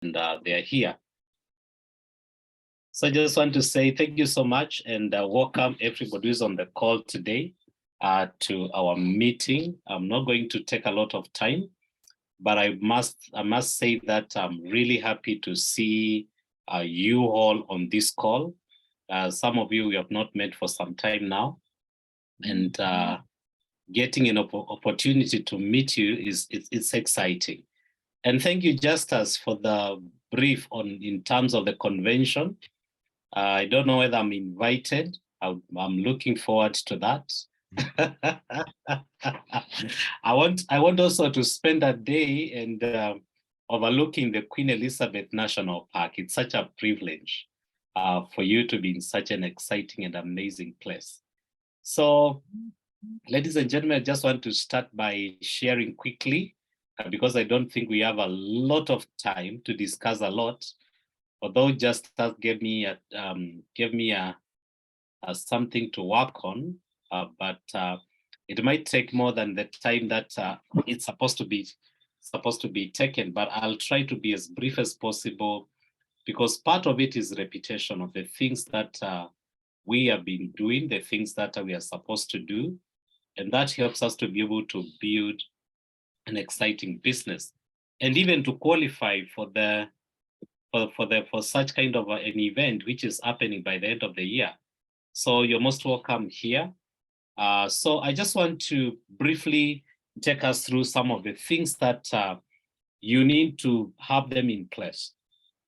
they are here. So I just want to say thank you so much and welcome everybody who's on the call today to our meeting. I'm not going to take a lot of time, but I must say that I'm really happy to see you all on this call. Some of you we have not met for some time now, and getting an opportunity to meet you it's exciting. And thank you, Justus, for the brief in terms of the convention. I don't know whether I'm invited. I'm looking forward to that. I want also to spend a day and overlooking the Queen Elizabeth National Park. It's such a privilege for you to be in such an exciting and amazing place. So, ladies and gentlemen, I just want to start by sharing quickly, because I don't think we have a lot of time to discuss a lot. Although just gave me something to work on, but it might take more than the time that it's supposed to be taken. But I'll try to be as brief as possible, because part of it is repetition of the things that we have been doing, the things that we are supposed to do, and that helps us to be able to build an exciting business, and even to qualify for such kind of an event which is happening by the end of the year. So you're most welcome here. So I just want to briefly take us through some of the things that you need to have them in place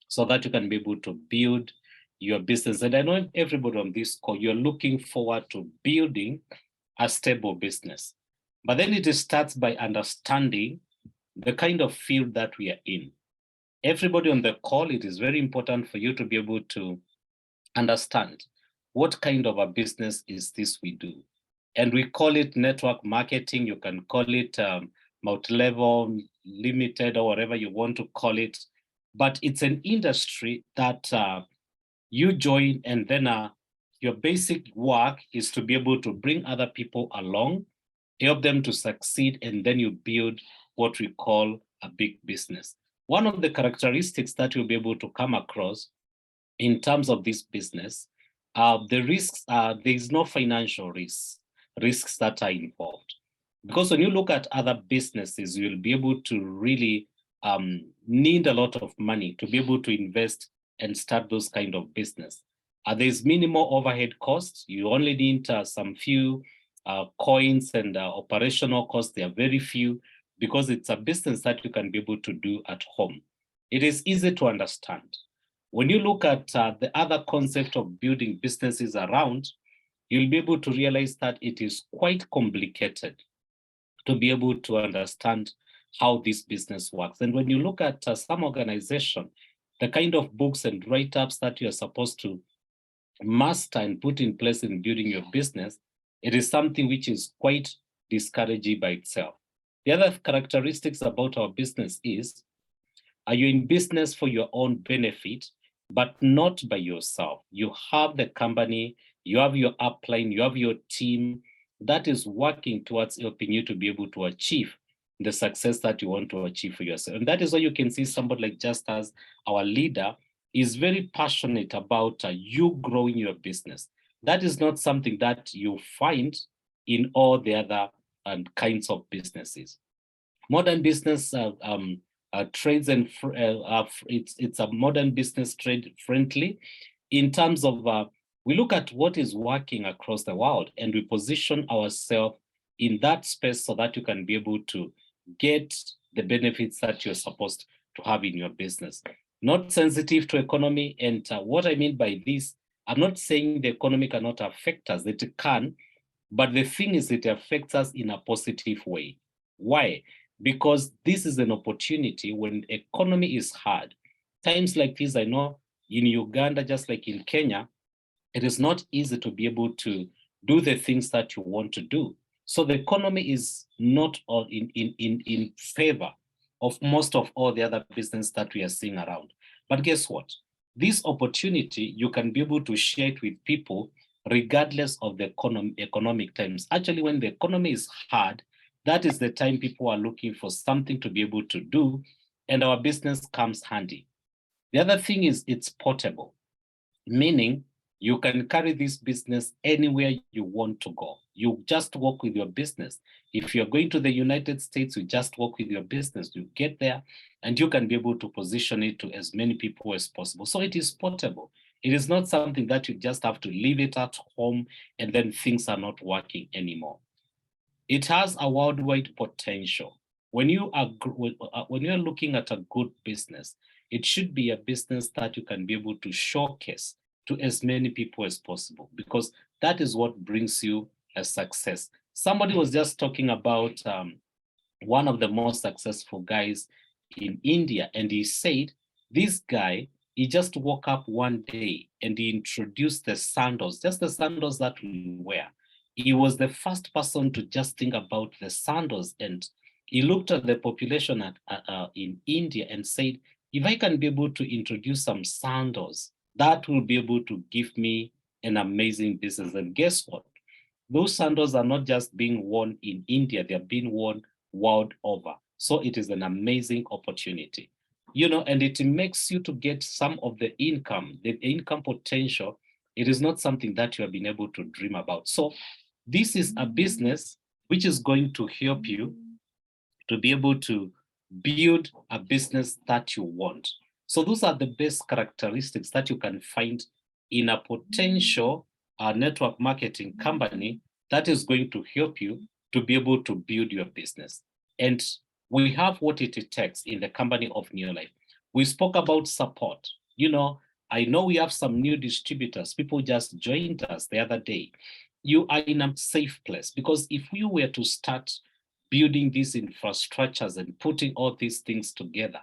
so that you can be able to build your business. And I know everybody on this call, you're looking forward to building a stable business. But then it starts by understanding the kind of field that we are in. Everybody on the call, it is very important for you to be able to understand what kind of a business is this we do. And we call it network marketing. You can call it multi-level, limited, or whatever you want to call it. But it's an industry that you join, and then your basic work is to be able to bring other people along, help them to succeed, and then you build what we call a big business. One of the characteristics that you'll be able to come across in terms of this business, the risks, there is no financial risks that are involved. Because when you look at other businesses, you'll be able to really need a lot of money to be able to invest and start those kind of business. There's minimal overhead costs. You only need some few coins, and operational costs, they are very few, because it's a business that you can be able to do at home. It is easy to understand. When you look at the other concept of building businesses around, you'll be able to realize that it is quite complicated to be able to understand how this business works. And when you look at some organization, the kind of books and write-ups that you're supposed to master and put in place in building your business, it is something which is quite discouraging by itself. The other characteristics about our business is, are you in business for your own benefit, but not by yourself? You have the company, you have your upline, you have your team that is working towards helping you to be able to achieve the success that you want to achieve for yourself. And that is why you can see somebody like Justus, our leader, is very passionate about you growing your business. That is not something that you find in all the other kinds of businesses. Modern business trades and it's a modern business trade friendly in terms of we look at what is working across the world and we position ourselves in that space so that you can be able to get the benefits that you're supposed to have in your business. Not sensitive to economy. And what I mean by this, I'm not saying the economy cannot affect us, it can, but the thing is it affects us in a positive way. Why? Because this is an opportunity when economy is hard. Times like this, I know in Uganda, just like in Kenya, it is not easy to be able to do the things that you want to do. So the economy is not in favor of most of all the other business that we are seeing around. But guess what? This opportunity, you can be able to share it with people regardless of the economic times. Actually, when the economy is hard, that is the time people are looking for something to be able to do, and our business comes handy. The other thing is it's portable, meaning you can carry this business anywhere you want to go. You just work with your business. If you're going to the United States, you just work with your business. You get there and you can be able to position it to as many people as possible. So it is portable. It is not something that you just have to leave it at home and then things are not working anymore. It has a worldwide potential. When you are when you're looking at a good business, it should be a business that you can be able to showcase to as many people as possible, because that is what brings you a success. Somebody was just talking about one of the most successful guys in India, and he said this guy, he just woke up one day and he introduced the sandals, just the sandals that we wear. He was the first person to just think about the sandals, and he looked at the population in India and said, if I can be able to introduce some sandals, that will be able to give me an amazing business. And guess what? Those sandals are not just being worn in India, they're being worn world over. So it is an amazing opportunity, and it makes you to get some of the income potential. It is not something that you have been able to dream about. So this is a business which is going to help you to be able to build a business that you want. So those are the best characteristics that you can find in a potential network marketing company that is going to help you to be able to build your business. And we have what it takes in the company of New Life. We spoke about support. I know we have some new distributors. People just joined us the other day. You are in a safe place, because if we were to start building these infrastructures and putting all these things together,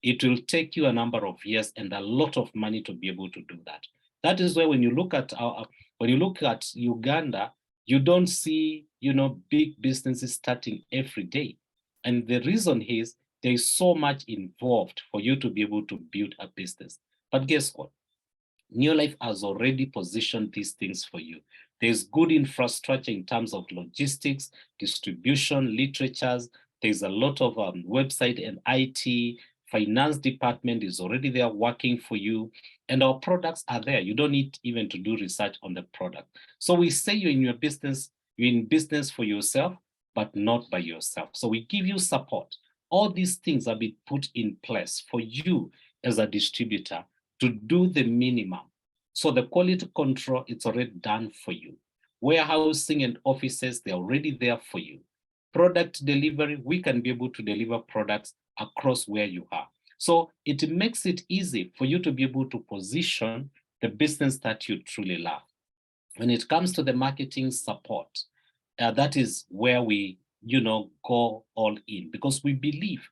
it will take you a number of years and a lot of money to be able to do that. That is why when you look at Uganda, you don't see big businesses starting every day. And the reason is there is so much involved for you to be able to build a business. But guess what? New Life has already positioned these things for you. There's good infrastructure in terms of logistics, distribution, literatures. There's a lot of website and IT. Finance department is already there working for you. And our products are there. You don't need even to do research on the product. So we say you're in business for yourself, but not by yourself. So we give you support. All these things have been put in place for you as a distributor to do the minimum. So the quality control, it's already done for you. Warehousing and offices, they're already there for you. Product delivery, we can be able to deliver products across where you are. So it makes it easy for you to be able to position the business that you truly love. When it comes to the marketing support, that is where we, go all in, because we believe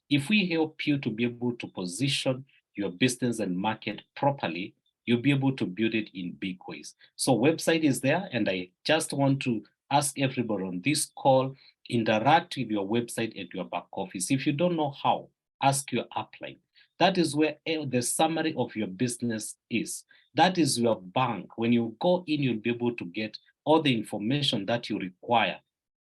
if we help you to be able to position your business and market properly, you'll be able to build it in big ways. So website is there, and I just want to ask everybody on this call, interact with your website at your back office. If you don't know how, ask your upline. That is where the summary of your business is. That is your bank. When you go in, you'll be able to get all the information that you require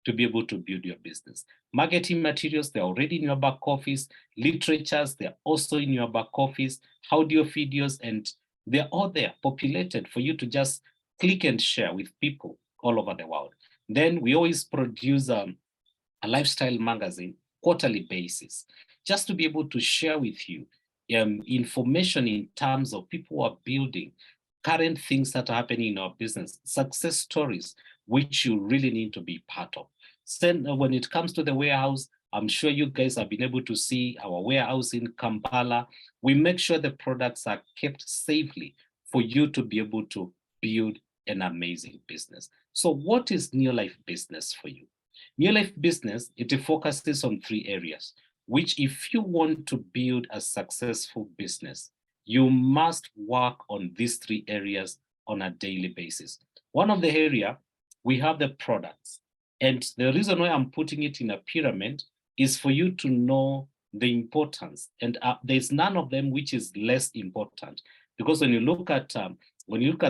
to be able to build your business. Marketing materials, they're already in your back office. Literatures, they're also in your back office. Audio videos, and they're all there, populated for you to just click and share with people all over the world. Then we always produce a lifestyle magazine, quarterly basis, just to be able to share with you information in terms of people who are building, current things that are happening in our business, success stories, which you really need to be part of. When it comes to the warehouse, I'm sure you guys have been able to see our warehouse in Kampala. We make sure the products are kept safely for you to be able to build an amazing business. So what is New Life Business for you? New Life Business, it focuses on 3 areas, which if you want to build a successful business, you must work on these 3 areas on a daily basis. One of the area, we have the products. And the reason why I'm putting it in a pyramid is for you to know the importance. And there's none of them which is less important, because when you look at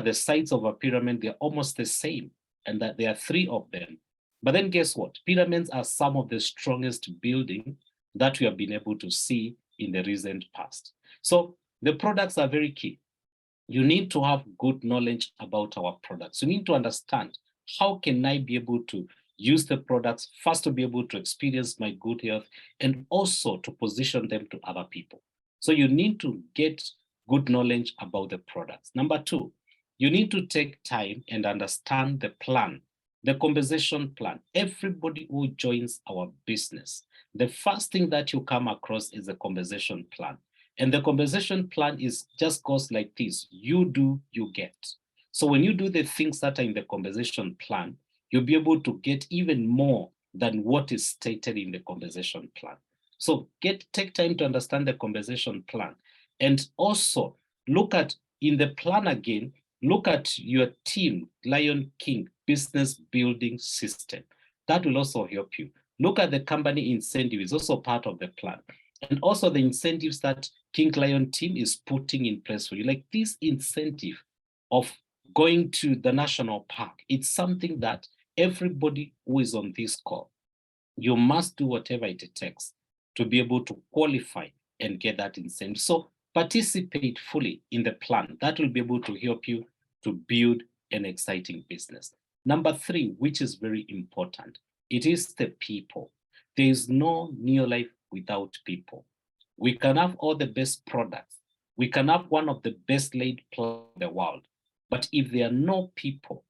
the sides of a pyramid, they're almost the same, and that there are 3 of them. But then guess what? Pyramids are some of the strongest building that we have been able to see in the recent past. So The products are very key. You need to have good knowledge about our products. You need to understand, how can I be able to use the products first to be able to experience my good health and also to position them to other people. So you need to get good knowledge about the products. Number two, you need to take time and understand the plan, the compensation plan. Everybody who joins our business, the first thing that you come across is the compensation plan. And the compensation plan is just goes like this: you do, you get. So when you do the things that are in the compensation plan, you'll be able to get even more than what is stated in the compensation plan. So take time to understand the compensation plan, and also look at in the plan again, look at your team, Lion King business building system. That will also help you. Look at the company incentive, is also part of the plan. And also the incentives that King Lion team is putting in place for you. Like this incentive of going to the national park, it's something that everybody who is on this call, you must do whatever it takes to be able to qualify and get that incentive. So participate fully in the plan. That will be able to help you to build an exciting business. Number three, which is very important, it is the people. There is no Neolife without people. We can have all the best products. We can have one of the best laid plans in the world. But if there are no people,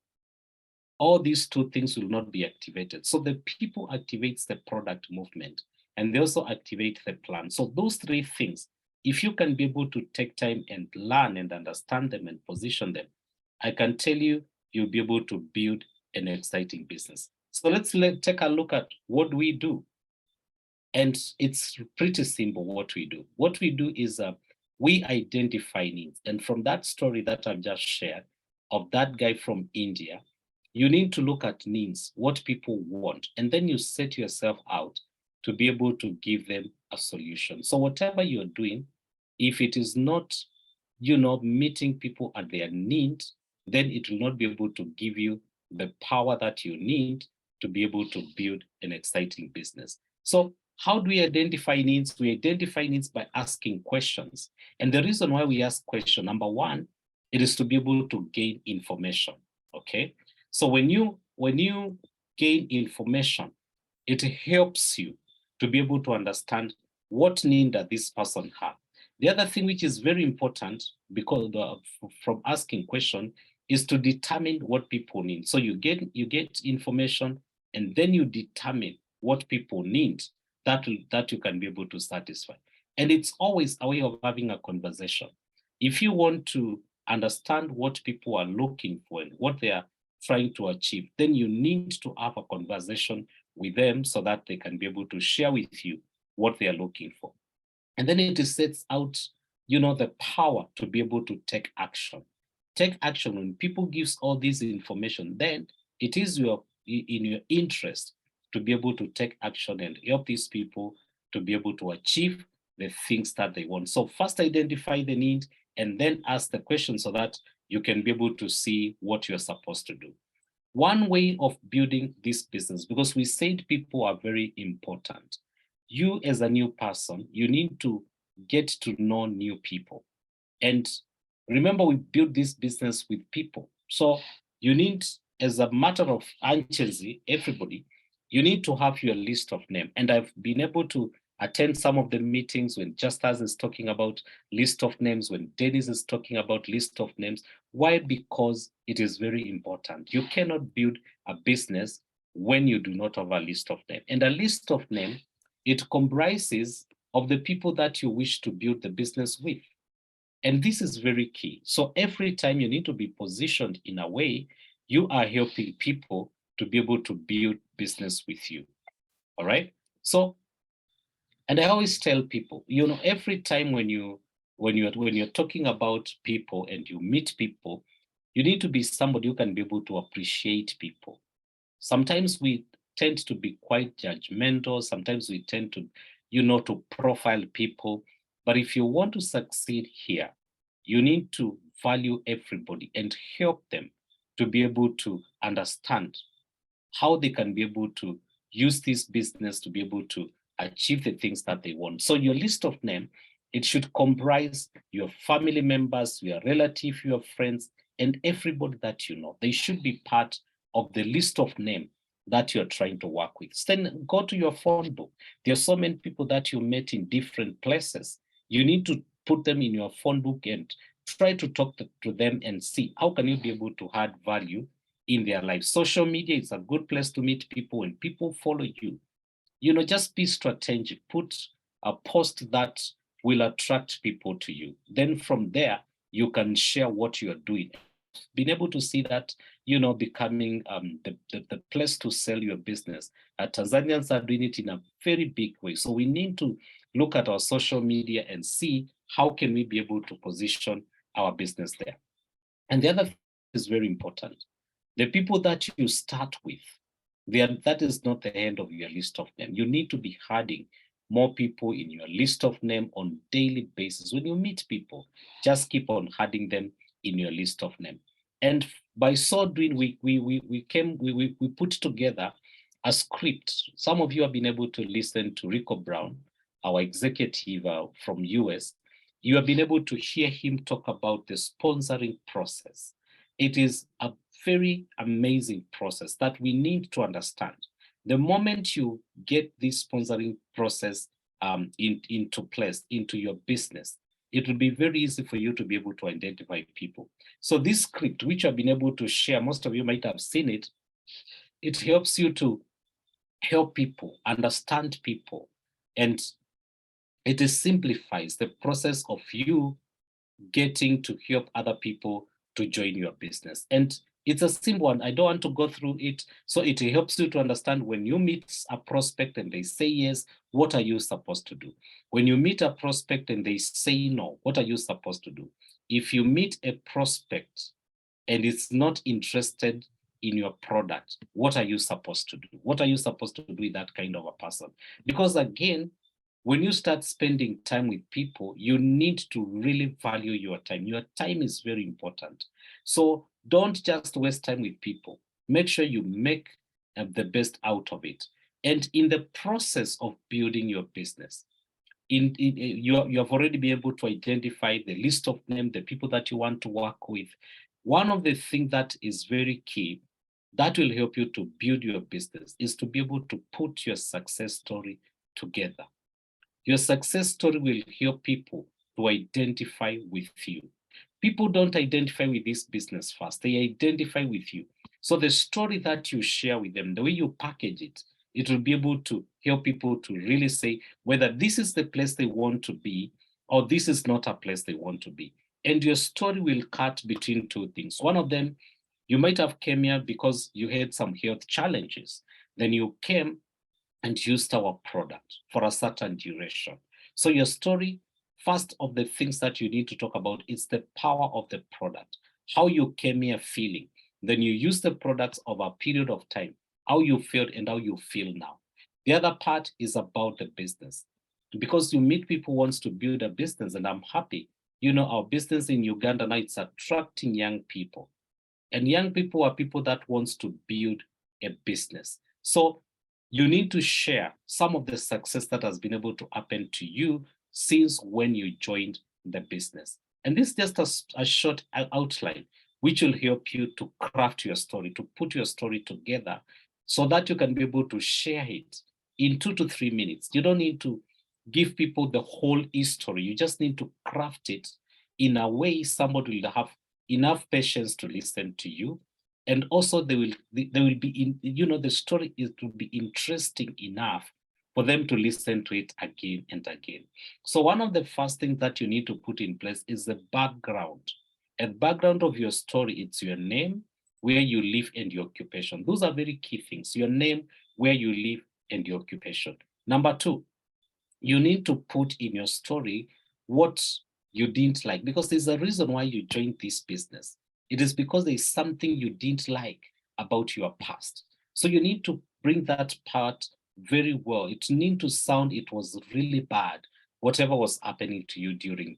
all these two things will not be activated. So the people activates the product movement, and they also activate the plan. So those three things, if you can be able to take time and learn and understand them and position them, I can tell you, you'll be able to build an exciting business. So let's take a look at what we do. And it's pretty simple what we do. What we do is we identify needs. And from that story that I've just shared of that guy from India, you need to look at needs, what people want, and then you set yourself out to be able to give them a solution. So whatever you're doing, if it is not, meeting people at their needs, then it will not be able to give you the power that you need to be able to build an exciting business. So how do we identify needs? We identify needs by asking questions. And the reason why we ask questions, number one, it is to be able to gain information, okay? So when you gain information, it helps you to be able to understand what need that this person have. The other thing which is very important, because from asking question, is to determine what people need. So you get information, and then you determine what people need that you can be able to satisfy. And it's always a way of having a conversation. If you want to understand what people are looking for and what they are trying to achieve, then you need to have a conversation with them so that they can be able to share with you what they are looking for. And then it sets out, the power to be able to take action. Take action. When people gives all this information, then it is in your interest to be able to take action and help these people to be able to achieve the things that they want. So first identify the need and then ask the question so that you can be able to see what you're supposed to do. One way of building this business, because we said people are very important. You as a new person, you need to get to know new people. And remember, we built this business with people. So you need, as a matter of urgency, everybody, you need to have your list of names. And I've been able to attend some of the meetings when Justas is talking about list of names, when Dennis is talking about list of names. Why? Because it is very important. You cannot build a business when you do not have a list of names. And a list of names, it comprises of the people that you wish to build the business with. And this is very key. So every time you need to be positioned in a way, you are helping people to be able to build business with you. All right. So, and I always tell people, every time when you're talking about people and you meet people, you need to be somebody who can be able to appreciate people. Sometimes we tend to be quite judgmental. Sometimes we tend to, to profile people. But if you want to succeed here, you need to value everybody and help them to be able to understand how they can be able to use this business to be able to achieve the things that they want. So your list of names It should comprise your family members, your relatives, your friends, and everybody that you know. They should be part of the list of names that you're trying to work with. Then go to your phone book. There are so many people that you met in different places. You need to put them in your phone book and try to talk to them and see how can you be able to add value in their life. Social media is a good place to meet people and people follow you. Just be strategic. Put a post that will attract people to you. Then from there, you can share what you're doing. Being able to see that, becoming the place to sell your business. Tanzanians are doing it in a very big way. So we need to look at our social media and see how can we be able to position our business there. And the other thing is very important. The people that you start with, that is not the end of your list of names. You need to be adding more people in your list of names on daily basis. When you meet people, just keep on adding them in your list of names. And by so doing, we put together a script. Some of you have been able to listen to Rico Brown, our executive from US. You have been able to hear him talk about the sponsoring process. It is a very amazing process that we need to understand. The moment you get this sponsoring process into place, into your business, it will be very easy for you to be able to identify people. So this script, which I've been able to share, most of you might have seen it, it helps you to help people, understand people, and it simplifies the process of you getting to help other people to join your business. And it's a simple one. I don't want to go through it. So it helps you to understand when you meet a prospect and they say yes, what are you supposed to do? When you meet a prospect and they say no, what are you supposed to do? If you meet a prospect and it's not interested in your product, what are you supposed to do? What are you supposed to do with that kind of a person? Because again, when you start spending time with people, you need to really value your time. Your time is very important. So don't just waste time with people. Make sure you make the best out of it. And in the process of building your business, you have already been able to identify the list of names, the people that you want to work with. One of the things that is very key that will help you to build your business is to be able to put your success story together. Your success story will help people to identify with you. People don't identify with this business first, they identify with you. So the story that you share with them, the way you package it, it will be able to help people to really say whether this is the place they want to be or this is not a place they want to be. And your story will cut between two things. One of them, you might have came here because you had some health challenges. Then you came and used our product for a certain duration. So your story, first of the things that you need to talk about is the power of the product, how you came here feeling. Then you use the products over a period of time, how you felt and how you feel now. The other part is about the business. Because you meet people who wants to build a business, and I'm happy. Our business in Uganda now, it's attracting young people. And young people are people that wants to build a business. So you need to share some of the success that has been able to happen to you since when you joined the business. And this is just a short outline, which will help you to craft your story, to put your story together so that you can be able to share it in 2 to 3 minutes. You don't need to give people the whole history. You just need to craft it in a way somebody will have enough patience to listen to you. And also they will be the story is to be interesting enough for them to listen to it again and again. So one of the first things that you need to put in place is the background. And background of your story, it's your name, where you live, and your occupation. Those are very key things. Your name, where you live, and your occupation. Number 2, you need to put in your story what you didn't like, because there's a reason why you joined this business. It is because there's something you didn't like about your past. So you need to bring that part very well. It needs to sound it was really bad, whatever was happening to you during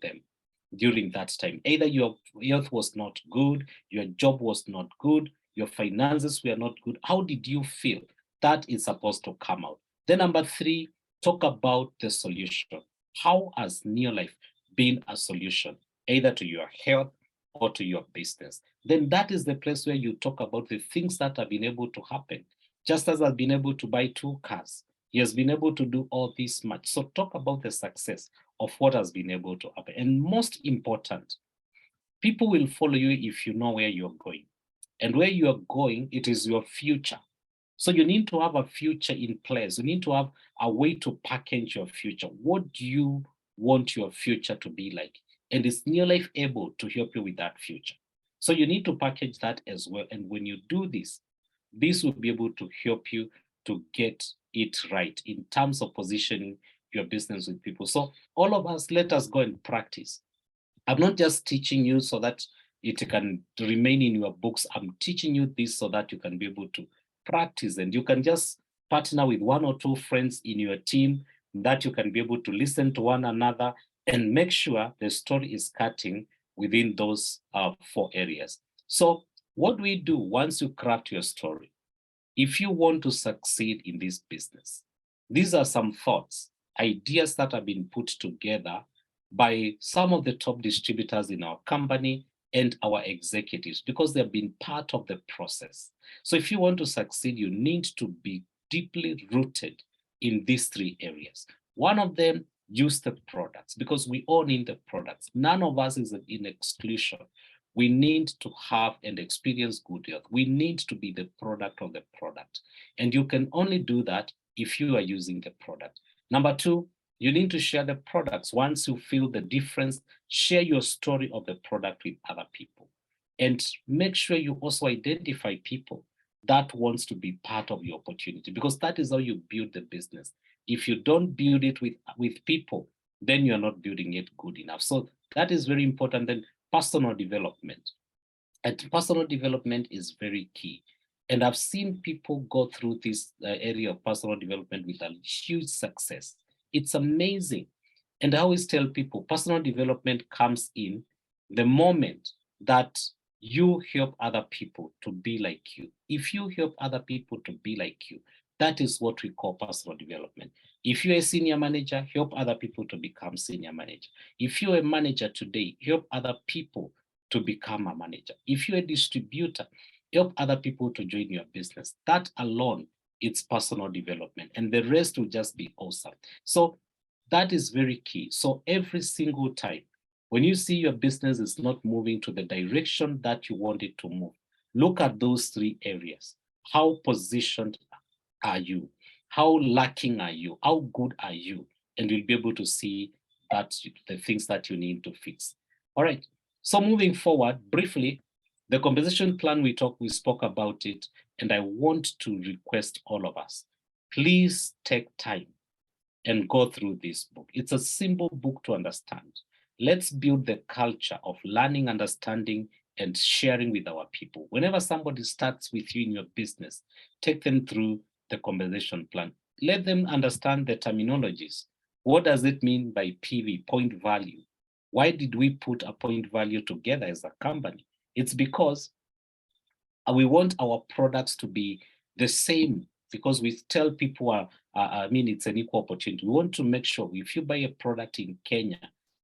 that time. Either your health was not good, your job was not good, your finances were not good. How did you feel? That is supposed to come out. Then number 3, talk about the solution. how has Neolife been a solution, either to your health or to your business? Then that is the place where you talk about the things that have been able to happen. Just as I've been able to buy 2 cars, he has been able to do all this much. So talk about the success of what has been able to happen. And most important, people will follow you if you know where you're going. And where you are going, it is your future. So you need to have a future in place. You need to have a way to package your future. What do you want your future to be like? And is Neolife able to help you with that future? So you need to package that as well. And when you do this, this will be able to help you to get it right in terms of positioning your business with people. So all of us, let us go and practice. I'm not just teaching you so that it can remain in your books. I'm teaching you this so that you can be able to practice, and you can just partner with 1 or 2 friends in your team that you can be able to listen to one another and make sure the story is cutting within those 4 areas. So what we do once you craft your story, if you want to succeed in this business, these are some thoughts, ideas that have been put together by some of the top distributors in our company and our executives, because they've been part of the process. So if you want to succeed, you need to be deeply rooted in these 3 areas. One of them, use the products, because we all need the products. None of us is in exclusion. We need to have and experience good health. We need to be the product of the product. And you can only do that if you are using the product. Number 2, you need to share the products. Once you feel the difference, share your story of the product with other people. And make sure you also identify people that wants to be part of your opportunity, because that is how you build the business. If you don't build it with people, then you're not building it good enough. So that is very important. Then personal development. And personal development is very key. And I've seen people go through this area of personal development with a huge success. It's amazing. And I always tell people, personal development comes in the moment that you help other people to be like you. If you help other people to be like you, that is what we call personal development. If you're a senior manager, help other people to become senior manager. If you're a manager today, help other people to become a manager. If you're a distributor, help other people to join your business. That alone, it's personal development, and the rest will just be awesome. So that is very key. So every single time, when you see your business is not moving to the direction that you want it to move, look at those 3 areas. How positioned are you? How lacking are you? How good are you? And you'll be able to see that the things that you need to fix. All right. So moving forward, briefly, the compensation plan we spoke about it, and I want to request all of us, please take time and go through this book. It's a simple book to understand. Let's build the culture of learning, understanding, and sharing with our people. Whenever somebody starts with you in your business, take them through the compensation plan. Let them understand the terminologies. What does it mean by PV, point value? Why did we put a point value together as a company? It's because we want our products to be the same, because we tell people, it's an equal opportunity. We want to make sure if you buy a product in Kenya,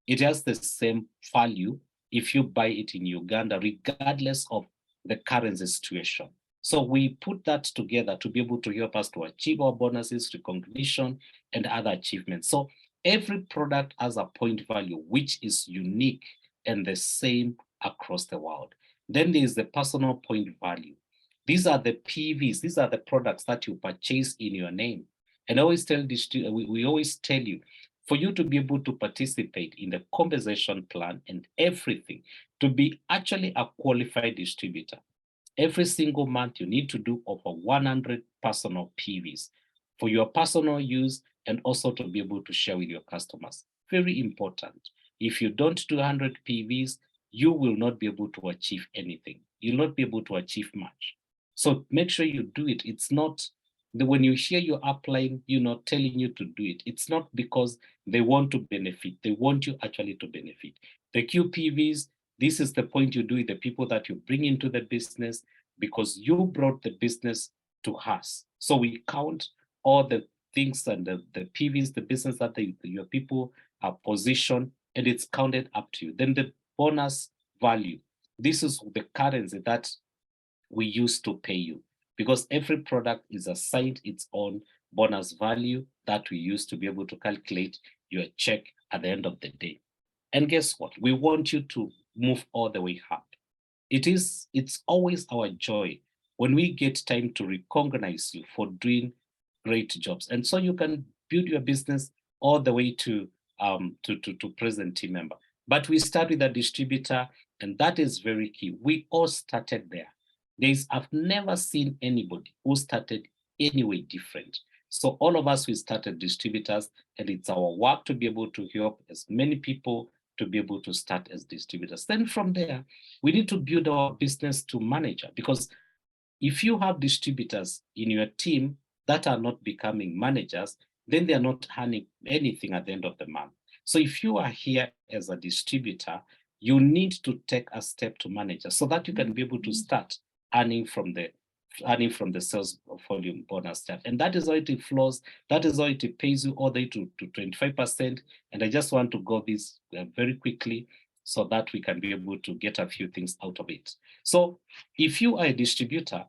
it has the same value if you buy it in Uganda, regardless of the currency situation. So we put that together to be able to help us to achieve our bonuses, recognition, and other achievements. So every product has a point value, which is unique and the same across the world. Then there's the personal point value. These are the PVs. These are the products that you purchase in your name. And I always tell this, we always tell you, for you to be able to participate in the compensation plan and everything, to be actually a qualified distributor, every single month you need to do over 100 personal PVs for your personal use, and also to be able to share with your customers. Very important. If you don't do 100 PVs, you will not be able to achieve anything. You'll not be able to achieve much. So make sure you do it. It's not when you hear your upline, telling you to do it, it's not because they want to benefit. They want you actually to benefit. The QPVs, this is the point you do with the people that you bring into the business, because you brought the business to us. So we count all the things and the PVs, the business that your people position, and it's counted up to you. Then the bonus value. This is the currency that we use to pay you, because every product is assigned its own bonus value that we use to be able to calculate your check at the end of the day. And guess what? We want you to move all the way up. It's always our joy when we get time to recognize you for doing great jobs. And so you can build your business all the way to present team member. But we start with a distributor, and that is very key. We all started there. I've never seen anybody who started any way different. So all of us, we started distributors, and it's our work to be able to help as many people to be able to start as distributors. Then from there, we need to build our business to manager, because if you have distributors in your team that are not becoming managers, then they are not earning anything at the end of the month. So if you are here as a distributor, you need to take a step to manager so that you can be able to start earning from the sales volume bonus step. And that is how it flows. That is how it pays you all the way to 25%. And I just want to go this very quickly so that we can be able to get a few things out of it. So if you are a distributor,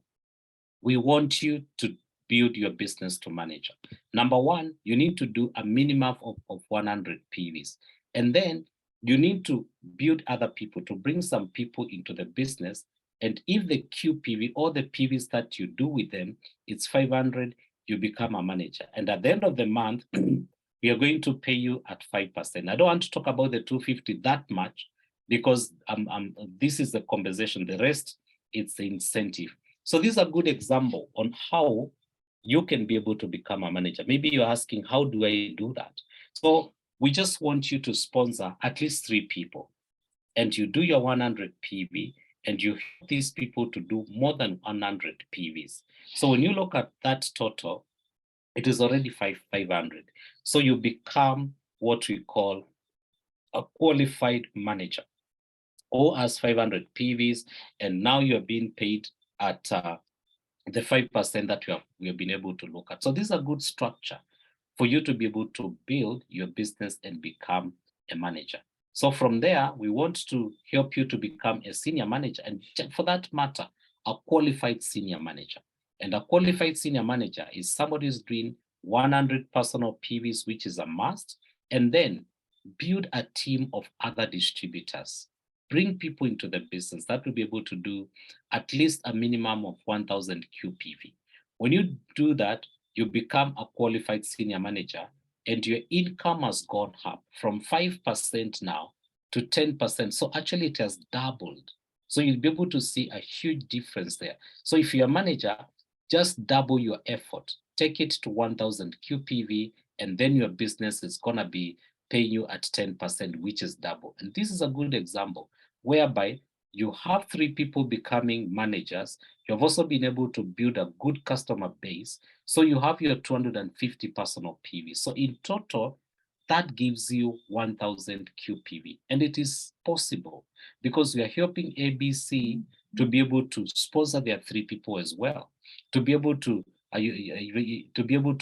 we want you to build your business to manager. Number one, you need to do a minimum of 100 PVs. And then you need to build other people, to bring some people into the business. And if the QPV or the PVs that you do with them, it's 500, you become a manager. And at the end of the month, we are going to pay you at 5%. I don't want to talk about the 250 that much, because this is the compensation. The rest, it's the incentive. So this is a good example on how you can be able to become a manager. Maybe you're asking, how do I do that? So we just want you to sponsor at least 3 people, and you do your 100 PV, and you help these people to do more than 100 PVs. So when you look at that total, it is already 500. So you become what we call a qualified manager, or as 500 PVs, and now you're being paid at the 5% that we have been able to look at. So this is a good structure for you to be able to build your business and become a manager. So from there, we want to help you to become a senior manager, and for that matter, a qualified senior manager. And a qualified senior manager is somebody who's doing 100 personal PVs, which is a must, and then build a team of other distributors. Bring people into the business that will be able to do at least a minimum of 1,000 QPV. When you do that, you become a qualified senior manager, and your income has gone up from 5% now to 10%. So actually it has doubled. So you'll be able to see a huge difference there. So if you're a manager, just double your effort, take it to 1,000 QPV, and then your business is gonna be paying you at 10%, which is double. And this is a good example whereby you have 3 people becoming managers. You have also been able to build a good customer base. So you have your 250 personal PV. So in total, that gives you 1,000 QPV. And it is possible because we are helping ABC to be able to sponsor their 3 people as well, to be able to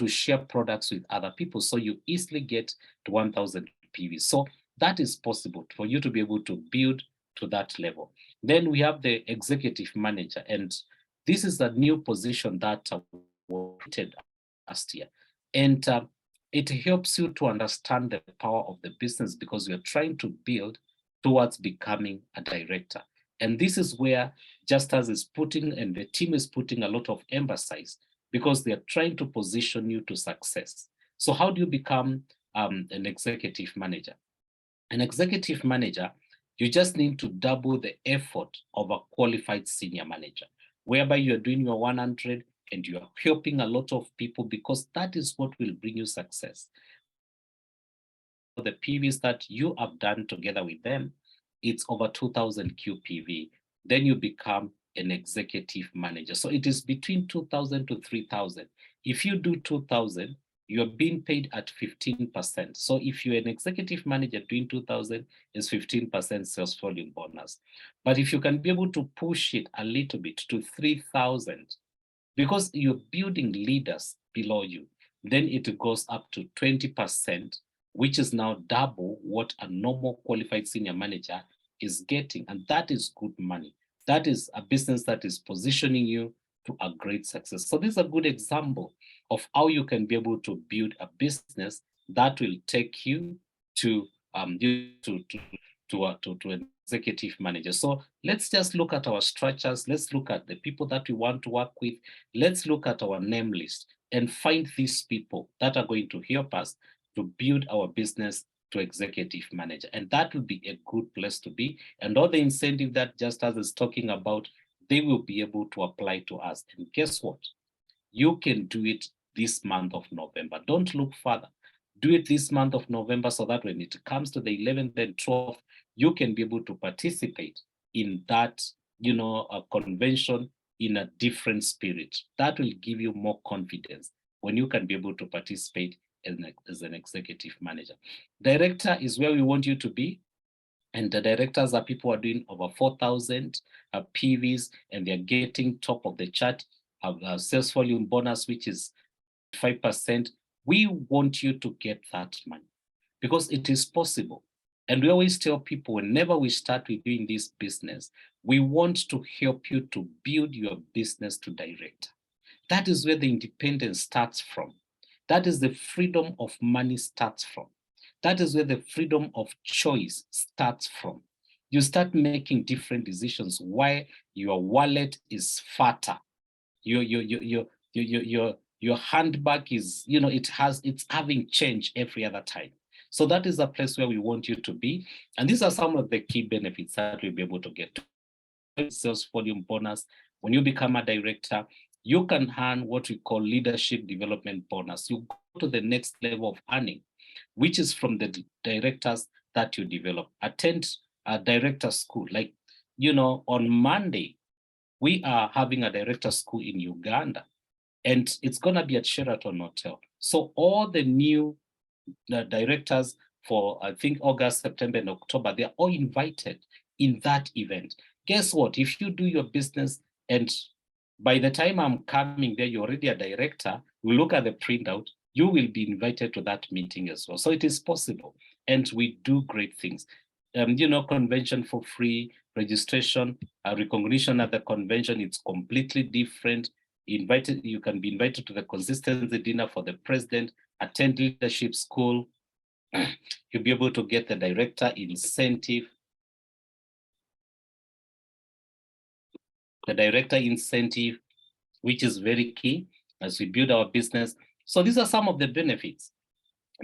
share products with other people. So you easily get to 1,000 PV. So that is possible for you to be able to build to that level. Then we have the executive manager, and this is a new position that was created last year. And it helps you to understand the power of the business, because you're trying to build towards becoming a director. And this is where Justas is putting, and the team is putting a lot of emphasis, because they're trying to position you to success. So how do you become an executive manager? An executive manager, you just need to double the effort of a qualified senior manager, whereby you're doing your 100 and you're helping a lot of people, because that is what will bring you success. The PVs that you have done together with them, it's over 2,000 QPV. Then you become an executive manager. So it is between 2,000 to 3,000. If you do 2,000, you're being paid at 15%. So if you're an executive manager doing 2,000, it's 15% sales volume bonus. But if you can be able to push it a little bit to 3,000, because you're building leaders below you, then it goes up to 20%. which is now double what a normal qualified senior manager is getting. And that is good money. That is a business that is positioning you to a great success. So this is a good example of how you can be able to build a business that will take you to an executive manager. So let's just look at our structures. Let's look at the people that we want to work with. Let's look at our name list and find these people that are going to help us to build our business to executive manager. And that will be a good place to be. And all the incentive that Just As is talking about, they will be able to apply to us. And guess what? You can do it this month of November. Don't look further. Do it this month of November so that when it comes to the 11th and 12th, you can be able to participate in that, convention in a different spirit. That will give you more confidence when you can be able to participate as an executive manager. Director is where we want you to be. And the directors are people who are doing over 4,000 PVs, and they're getting top of the chart, have a sales volume bonus, which is 5%. We want you to get that money because it is possible. And we always tell people, whenever we start with doing this business, we want to help you to build your business to director. That is where the independence starts from. That is the freedom of money starts from. That is where the freedom of choice starts from. You start making different decisions why your wallet is fatter. Your handbag is, it's having change every other time. So that is a place where we want you to be. And these are some of the key benefits that we'll be able to get. Sales volume bonus. When you become a director, you can earn what we call leadership development bonus. You go to the next level of earning, which is from the directors that you develop. Attend a director school. Like, on Monday, we are having a director school in Uganda, and it's going to be at Sheraton Hotel. So all the new directors for, I think, August, September, and October, they're all invited in that event. Guess what? If you do your business and by the time I'm coming there, you're already a director, we look at the printout, you will be invited to that meeting as well. So it is possible. And we do great things. Convention for free, registration, recognition at the convention, it's completely different. You can be invited to the consistency dinner for the president, attend leadership school. You'll be able to get the director incentive. The director incentive, which is very key as we build our business. So these are some of the benefits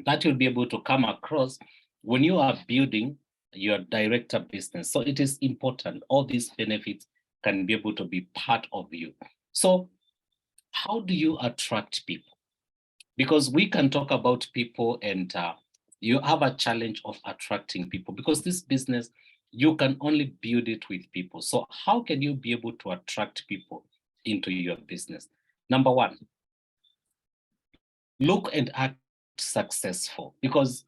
that you'll be able to come across when you are building your director business. So it is important. All these benefits can be able to be part of you. So how do you attract people? Because we can talk about people, and you have a challenge of attracting people, because this business, you can only build it with people. So how can you be able to attract people into your business? Number one, look and act successful, because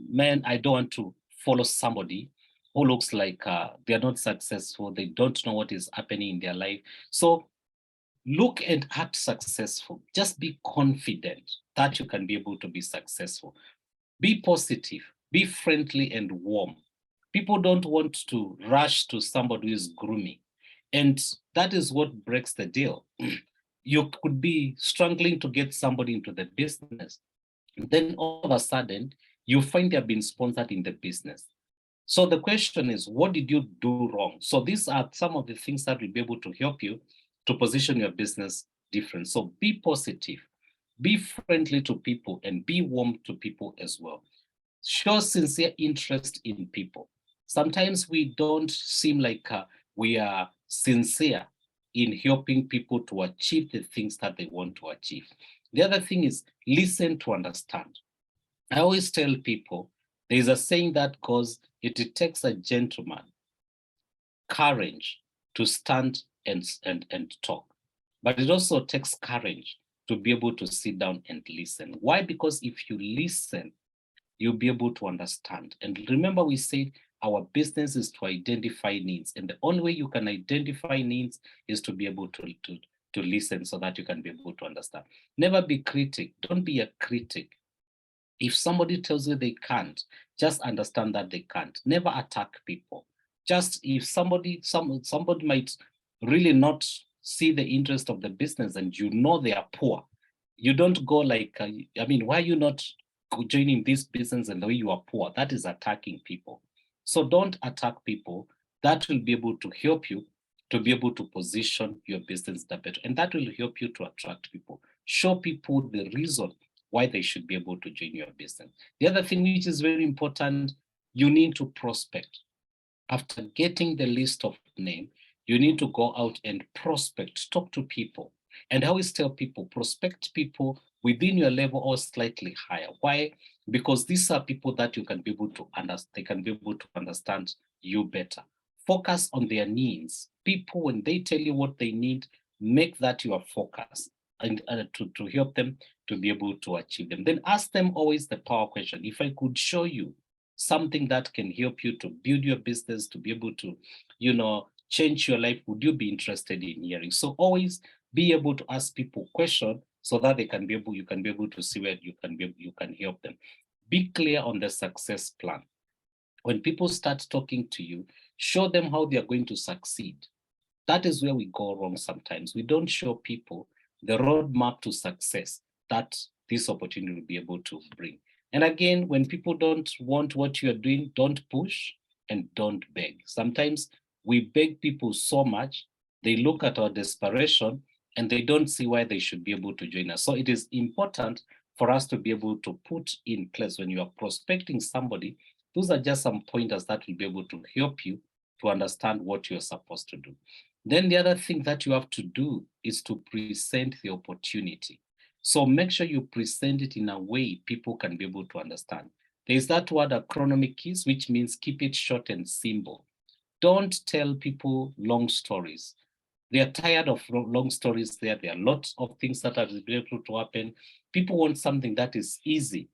man, I don't want to follow somebody who looks like they're not successful. They don't know what is happening in their life. So look and act successful. Just be confident that you can be able to be successful. Be positive, be friendly and warm. People don't want to rush to somebody who is gloomy. And that is what breaks the deal. You could be struggling to get somebody into the business. Then all of a sudden, you find they have been sponsored in the business. So the question is, what did you do wrong? So these are some of the things that will be able to help you to position your business different. So be positive, be friendly to people, and be warm to people as well. Show sincere interest in people. Sometimes we don't seem like we are sincere in helping people to achieve the things that they want to achieve. The other thing is listen to understand. I always tell people there's a saying that goes, it takes a gentleman courage to stand and talk, but it also takes courage to be able to sit down and listen. Why? Because if you listen, you'll be able to understand. And remember, we said our business is to identify needs. And the only way you can identify needs is to be able to listen so that you can be able to understand. Never be critic. Don't be a critic. If somebody tells you they can't, just understand that they can't. Never attack people. Just if somebody might really not see the interest of the business and you know they are poor, you don't go like, why are you not joining this business and the way you are poor? That is attacking people. So don't attack people. That will be able to help you to be able to position your business better. And that will help you to attract people. Show people the reason why they should be able to join your business. The other thing which is very important, you need to prospect. After getting the list of name, you need to go out and prospect, talk to people. And I always tell people, prospect people within your level or slightly higher. Why? Because these are people that you can be able to understand, they can be able to understand you better. Focus on their needs. People, when they tell you what they need, make that your focus and to help them to be able to achieve them. Then ask them always the power question. If I could show you something that can help you to build your business, to be able to, change your life, would you be interested in hearing? So always be able to ask people questions so that you can be able to see where you can help them. Be clear on the success plan. When people start talking to you, show them how they are going to succeed. That is where we go wrong sometimes. We don't show people the roadmap to success that this opportunity will be able to bring. And again, when people don't want what you're doing, don't push and don't beg. Sometimes we beg people so much, they look at our desperation and they don't see why they should be able to join us. So it is important for us to be able to put in place when you are prospecting somebody. Those are just some pointers that will be able to help you to understand what you're supposed to do. Then the other thing that you have to do is to present the opportunity. So make sure you present it in a way people can be able to understand. There is that word acronymic keys, which means keep it short and simple. Don't tell people long stories. They are tired of long stories there. There are lots of things that are able to happen. People want something that is easy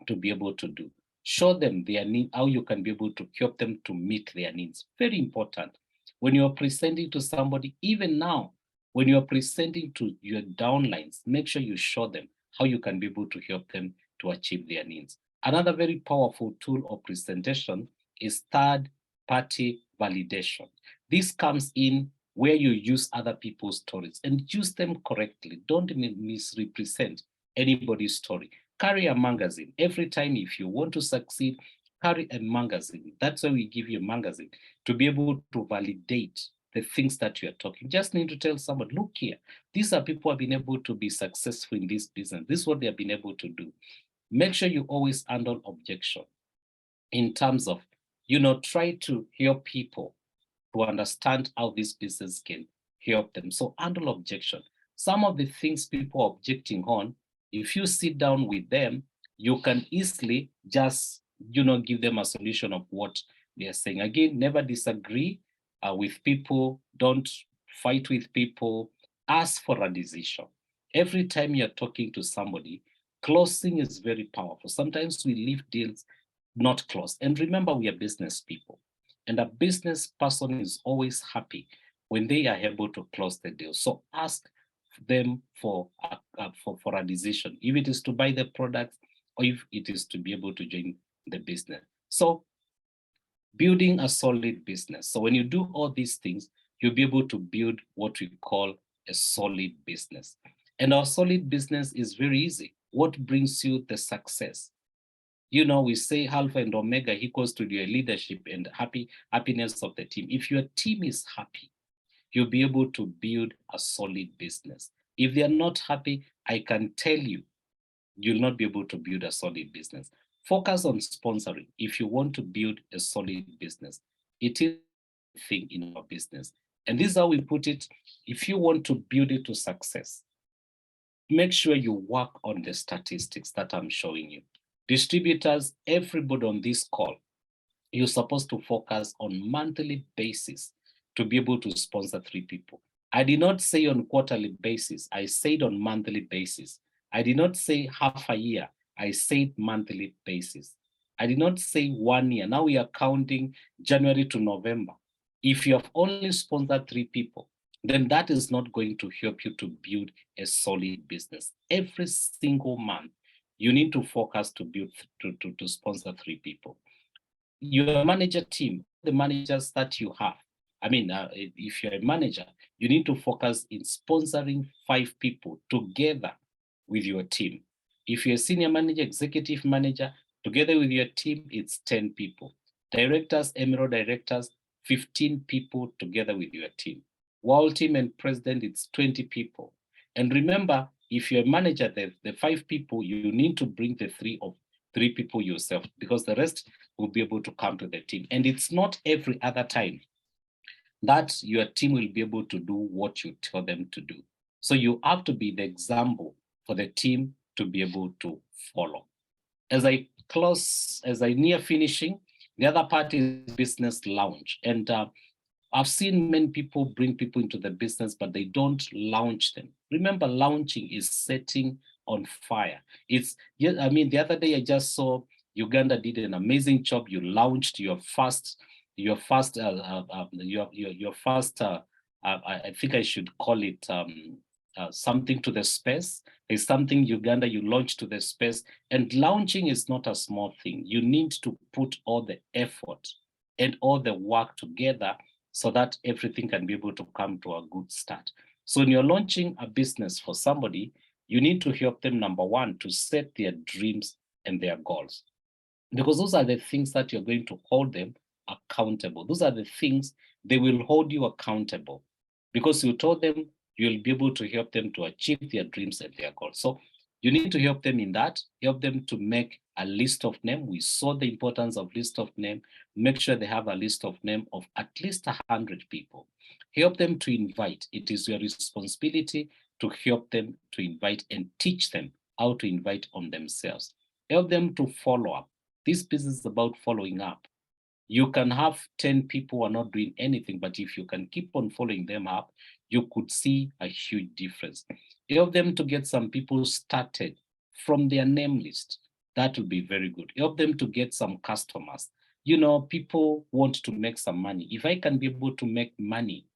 to be able to do. Show them their need, how you can be able to help them to meet their needs. Very important. When you're presenting to somebody, even now, when you're presenting to your downlines, make sure you show them how you can be able to help them to achieve their needs. Another very powerful tool of presentation is third-party validation. This comes in where you use other people's stories and use them correctly. Don't misrepresent anybody's story. Carry a magazine. Every time if you want to succeed, carry a magazine. That's why we give you a magazine, to be able to validate the things that you're talking. Just need to tell someone, look here, these are people who have been able to be successful in this business. This is what they have been able to do. Make sure you always handle objection in terms of, try to help people to understand how this business can help them. So handle objection. Some of the things people are objecting on, if you sit down with them, you can easily just, give them a solution of what they're saying. Again, never disagree with people. Don't fight with people. Ask for a decision. Every time you're talking to somebody, closing is very powerful. Sometimes we leave deals not closed. And remember, we are business people. And a business person is always happy when they are able to close the deal. So ask them for a decision, if it is to buy the product or if it is to be able to join the business. So building a solid business. So when you do all these things, you'll be able to build what we call a solid business. And our solid business is very easy. What brings you the success? We say alpha and omega equals to your leadership and happiness of the team. If your team is happy, you'll be able to build a solid business. If they're not happy, I can tell you, you'll not be able to build a solid business. Focus on sponsoring if you want to build a solid business. It is a thing in our business. And this is how we put it. If you want to build it to success, make sure you work on the statistics that I'm showing you. Distributors, everybody on this call, you're supposed to focus on monthly basis to be able to sponsor 3 people. I did not say on quarterly basis. I said on monthly basis. I did not say half a year. I said monthly basis. I did not say 1 year. Now we are counting January to November. If you have only sponsored 3 people, then that is not going to help you to build a solid business. Every single month, you need to focus to build, to sponsor 3 people. Your manager team, the managers that you have, I mean, if you're a manager, you need to focus in sponsoring 5 people together with your team. If you're a senior manager, executive manager, together with your team, it's 10 people. Directors, emerald directors, 15 people together with your team. World team and president, it's 20 people. And remember, if you're a manager, the 5 people, you need to bring the 3 people yourself, because the rest will be able to come to the team. And it's not every other time that your team will be able to do what you tell them to do. So you have to be the example for the team to be able to follow. As I near finishing, the other part is business launch. And I've seen many people bring people into the business, but they don't launch them. Remember, launching is setting on fire. I mean, the other day I just saw Uganda did an amazing job. You launched your first, I think I should call it something to the space. There's something Uganda you launched to the space, and launching is not a small thing. You need to put all the effort and all the work together so that everything can be able to come to a good start. So when you're launching a business for somebody, you need to help them, number one, to set their dreams and their goals, because those are the things that you're going to hold them accountable. Those are the things they will hold you accountable, because you told them you'll be able to help them to achieve their dreams and their goals. So you need to help them in that, help them to make a list of names. We saw the importance of list of names. Make sure they have a list of names of at least 100 people. Help them to invite. It is your responsibility to help them to invite and teach them how to invite on themselves. Help them to follow up. This business is about following up. You can have 10 people who are not doing anything, but if you can keep on following them up, you could see a huge difference. Help them to get some people started from their name list. That will be very good. Help them to get some customers. You know, people want to make some money. If I can be able to make money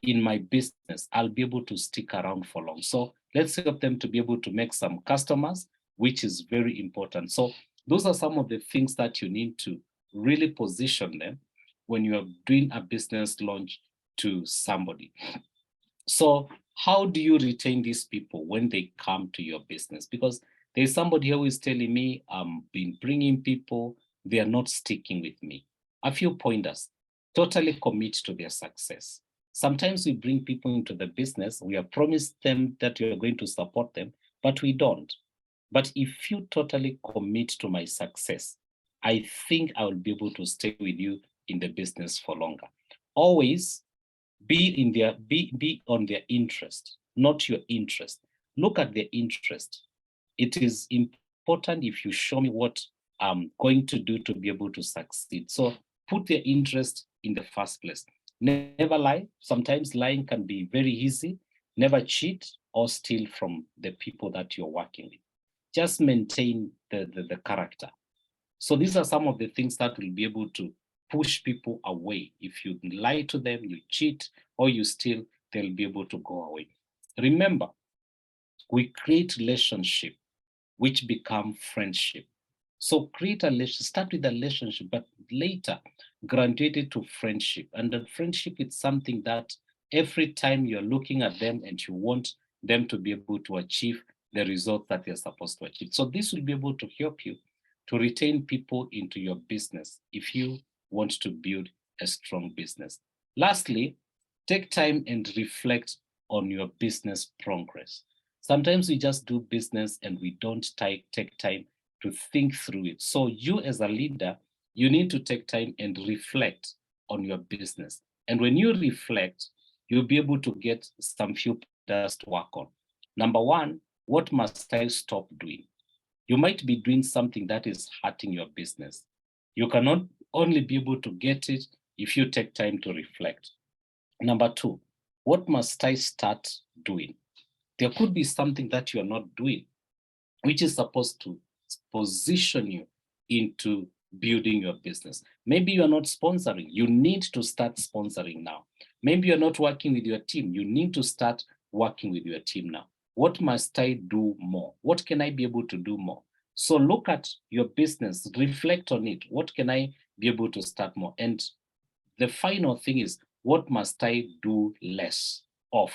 in my business, I'll be able to stick around for long. So let's help them to be able to make some customers, which is very important. So those are some of the things that you need to really position them when you are doing a business launch to somebody. So how do you retain these people when they come to your business? Because there's somebody who is telling me, I've been bringing people, they are not sticking with me. A few pointers: totally commit to their success. Sometimes we bring people into the business, we have promised them that we are going to support them, but we don't. But if you totally commit to my success, I think I will be able to stay with you in the business for longer. Always be on their interest, not your interest. Look at their interest. It is important if you show me what I'm going to do to be able to succeed. So put their interest in the first place. Never lie. Sometimes lying can be very easy. Never cheat or steal from the people that you're working with. Just maintain the character. So these are some of the things that will be able to push people away. If you lie to them, you cheat, or you steal, they'll be able to go away. Remember, we create relationship which become friendship. So create a relationship, start with a relationship, but later graduate it to friendship. And the friendship is something that every time you're looking at them and you want them to be able to achieve the results that they're supposed to achieve. So this will be able to help you to retain people into your business if you want to build a strong business. Lastly, take time and reflect on your business progress. Sometimes we just do business and we don't take time to think through it. So you as a leader, you need to take time and reflect on your business. And when you reflect, you'll be able to get some few pointers to work on. Number one, what must I stop doing? You might be doing something that is hurting your business. You cannot only be able to get it if you take time to reflect. Number two, what must I start doing? There could be something that you're not doing, which is supposed to position you into building your business. Maybe you're not sponsoring. You need to start sponsoring now. Maybe you're not working with your team. You need to start working with your team now. What must I do more? What can I be able to do more? So look at your business, reflect on it. What can I be able to start more? And the final thing is, what must I do less of?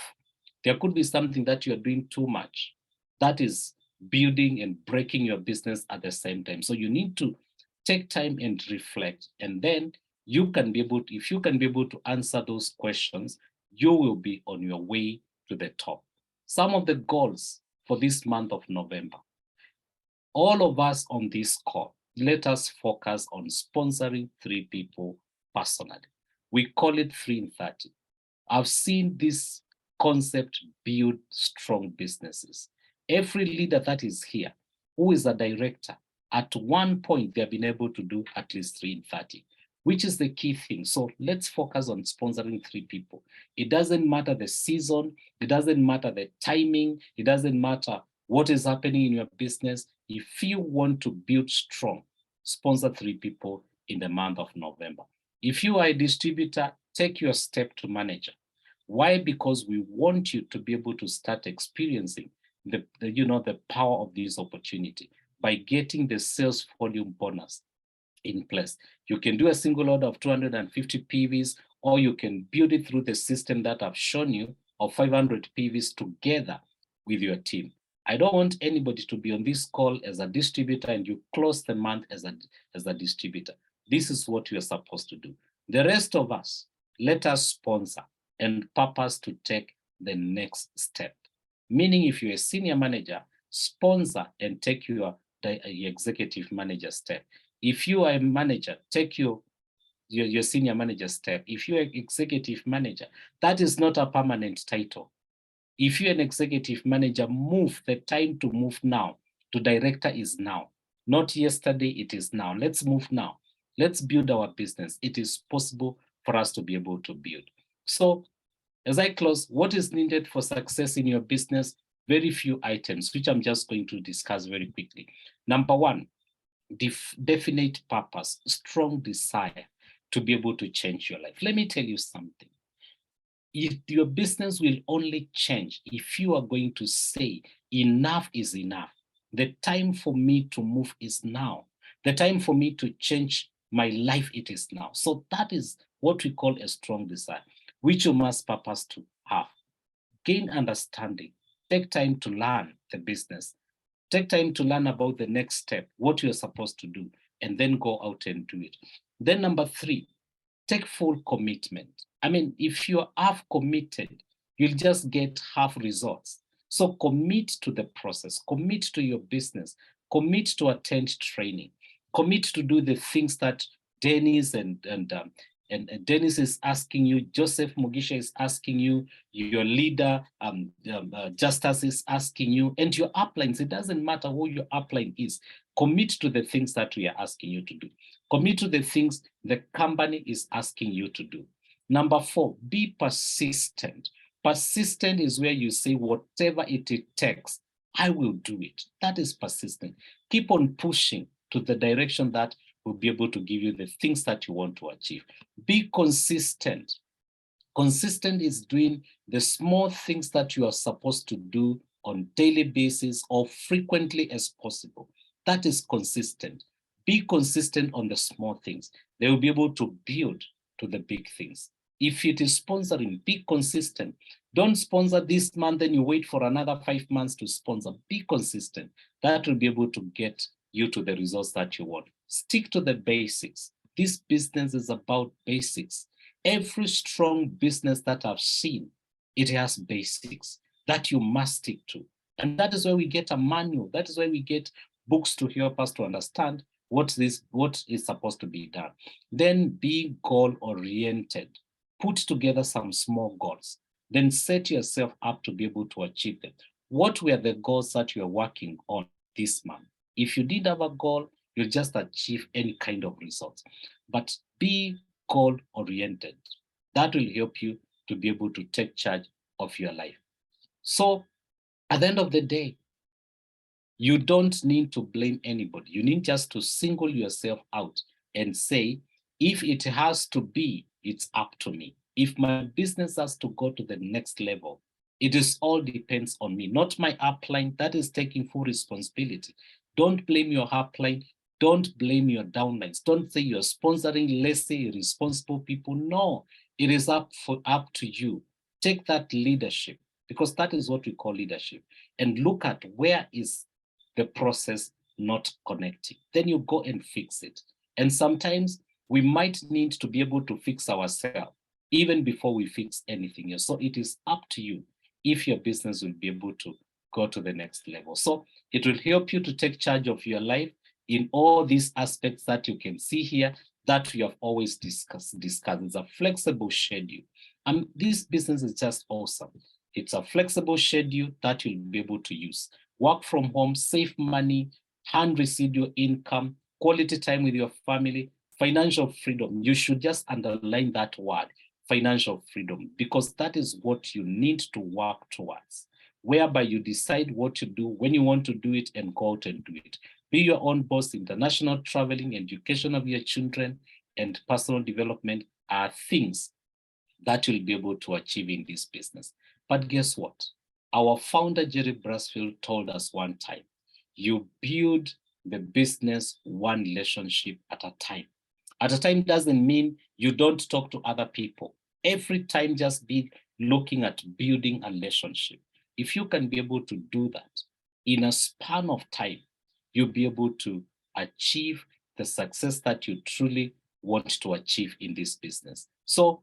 There could be something that you're doing too much. That is building and breaking your business at the same time. So you need to take time and reflect. And then you can be able to, if you can be able to answer those questions, you will be on your way to the top. Some of the goals for this month of November. All of us on this call, let us focus on sponsoring 3 people personally. We call it 3 in 30. I've seen this concept build strong businesses. Every leader that is here, who is a director, at one point they have been able to do at least 3 in 30, which is the key thing. So let's focus on sponsoring 3 people. It doesn't matter the season, it doesn't matter the timing, it doesn't matter what is happening in your business. If you want to build strong, sponsor 3 people in the month of November. If you are a distributor, take your step to manager. Why? Because we want you to be able to start experiencing the power of this opportunity by getting the sales volume bonus in place. You can do a single order of 250 PVs, or you can build it through the system that I've shown you of 500 PVs together with your team. I don't want anybody to be on this call as a distributor and you close the month as a distributor. This is what you're supposed to do. The rest of us, let us sponsor and purpose to take the next step. Meaning if you're a senior manager, sponsor and take your executive manager step. If you are a manager, take your senior manager step. If you're an executive manager, that is not a permanent title. If you're an executive manager, move. The time to move now to director is now. Not yesterday, it is now. Let's move now. Let's build our business. It is possible for us to be able to build. So as I close, what is needed for success in your business? Very few items, which I'm just going to discuss very quickly. Number one, definite purpose, strong desire to be able to change your life. Let me tell you something. If your business will only change if you are going to say enough is enough. The time for me to move is now. The time for me to change my life, it is now. So that is what we call a strong desire, which you must purpose to have. Gain understanding. Take time to learn the business. Take time to learn about the next step, what you're supposed to do, and then go out and do it. Then number 3, take full commitment. I mean, if you are half committed, you'll just get half results. So commit to the process, commit to your business, commit to attend training, commit to do the things that Dennis and Dennis is asking you, Joseph Mugisha is asking you, your leader, Justus is asking you, and your uplines. It doesn't matter who your upline is. Commit to the things that we are asking you to do. Commit to the things the company is asking you to do. Number 4, be persistent. Persistent is where you say, whatever it takes, I will do it. That is persistent. Keep on pushing to the direction that will be able to give you the things that you want to achieve. Be consistent. Consistent is doing the small things that you are supposed to do on daily basis or frequently as possible. That is consistent. Be consistent on the small things. They will be able to build to the big things. If it is sponsoring, be consistent. Don't sponsor this month, then you wait for another 5 months to sponsor. Be consistent. That will be able to get you to the results that you want. Stick to the basics. This business is about basics. Every strong business that I've seen, it has basics that you must stick to. And that is why we get a manual. That is why we get books to help us to understand what is supposed to be done. Then be goal-oriented. Put together some small goals. Then set yourself up to be able to achieve them. What were the goals that you are working on this month? If you did have a goal, you'll just achieve any kind of results. But be goal-oriented. That will help you to be able to take charge of your life. So at the end of the day, you don't need to blame anybody. You need just to single yourself out and say, if it has to be, it's up to me. If my business has to go to the next level, it is all depends on me, not my upline. That is taking full responsibility. Don't blame your upline. Don't blame your downlines. Don't say you're sponsoring, let's say, irresponsible people. No, it is up to you. Take that leadership, because that is what we call leadership, and look at where is the process not connecting. Then you go and fix it. And sometimes we might need to be able to fix ourselves even before we fix anything else. So it is up to you if your business will be able to go to the next level. So it will help you to take charge of your life in all these aspects that you can see here that we have always discussed. It's a flexible schedule. This business is just awesome. It's a flexible schedule that you'll be able to use. Work from home, save money, hand residual income, quality time with your family, financial freedom. You should just underline that word, financial freedom, because that is what you need to work towards, whereby you decide what to do, when you want to do it, and go out and do it. Be your own boss. International traveling, education of your children, and personal development are things that you'll be able to achieve in this business. But guess what? Our founder, Jerry Brasfield, told us one time, you build the business one relationship at a time. At a time doesn't mean you don't talk to other people. Every time just be looking at building a relationship. If you can be able to do that in a span of time, you'll be able to achieve the success that you truly want to achieve in this business. So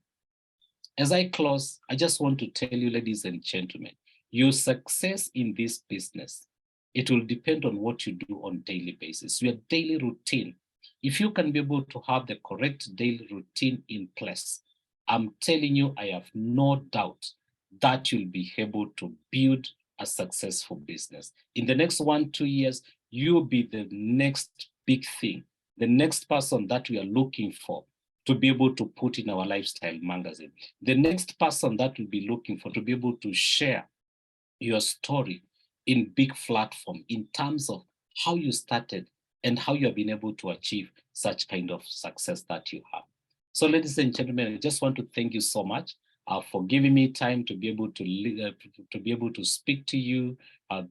as I close, I just want to tell you, ladies and gentlemen, your success in this business, it will depend on what you do on a daily basis, your daily routine. If you can be able to have the correct daily routine in place, I'm telling you, I have no doubt that you'll be able to build a successful business. In the next 1-2 years, you'll be the next big thing, the next person that we are looking for to be able to put in our lifestyle magazine. The next person that we'll be looking for to be able to share your story in big platform in terms of how you started and how you have been able to achieve such kind of success that you have. So ladies and gentlemen, I just want to thank you so much for giving me time to be able to speak to you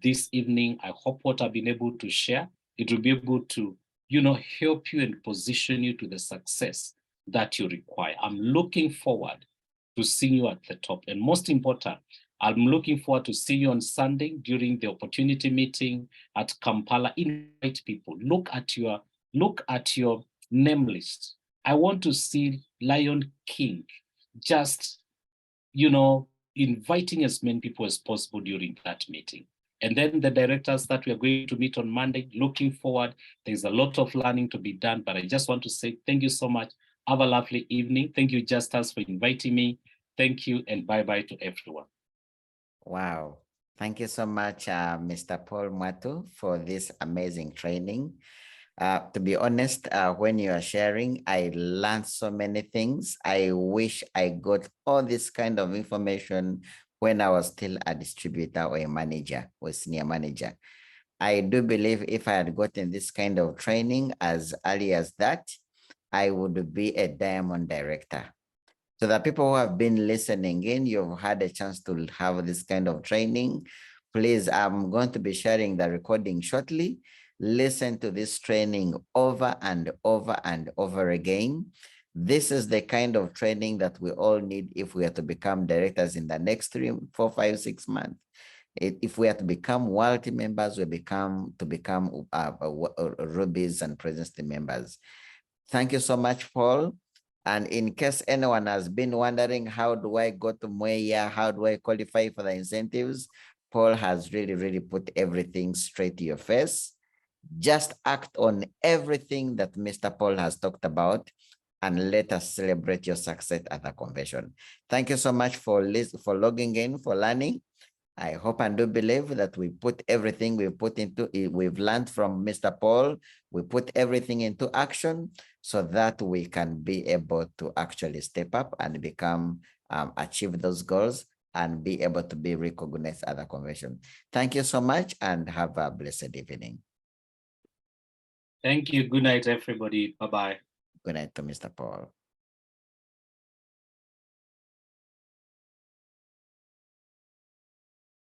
this evening. I hope what I've been able to share, it will be able to, help you and position you to the success that you require. I'm looking forward to seeing you at the top. And most important, I'm looking forward to seeing you on Sunday during the opportunity meeting at Kampala. Invite people. Look at your name list. I want to see Lion King just, inviting as many people as possible during that meeting. And then the directors that we are going to meet on Monday, looking forward. There's a lot of learning to be done, but I just want to say thank you so much. Have a lovely evening. Thank you, Justus, for inviting me. Thank you, and bye-bye to everyone. Wow. Thank you so much, Mr. Paul Mwatu, for this amazing training. To be honest, when you are sharing, I learned so many things. I wish I got all this kind of information when I was still a distributor or a manager or senior manager. I do believe if I had gotten this kind of training as early as that, I would be a diamond director. So the people who have been listening in, you've had a chance to have this kind of training. Please, I'm going to be sharing the recording shortly. Listen to this training over and over and over again. This is the kind of training that we all need if we are to become directors in the next 3, 4, 5, 6 months. If we are to become world team members, we become rubies and presence team members. Thank you so much, Paul. And in case anyone has been wondering, how do I go to Mweya? How do I qualify for the incentives? Paul has really put everything straight to your face. Just act on everything that Mr. Paul has talked about, and let us celebrate your success at the convention. Thank you so much for logging in, for learning. I hope and do believe that we put everything we've learned from Mr. Paul, we put everything into action so that we can be able to actually step up and become, achieve those goals and be able to be recognized at the convention. Thank you so much and have a blessed evening. Thank you. Good night, everybody. Bye-bye. Good night to Mr. Paul.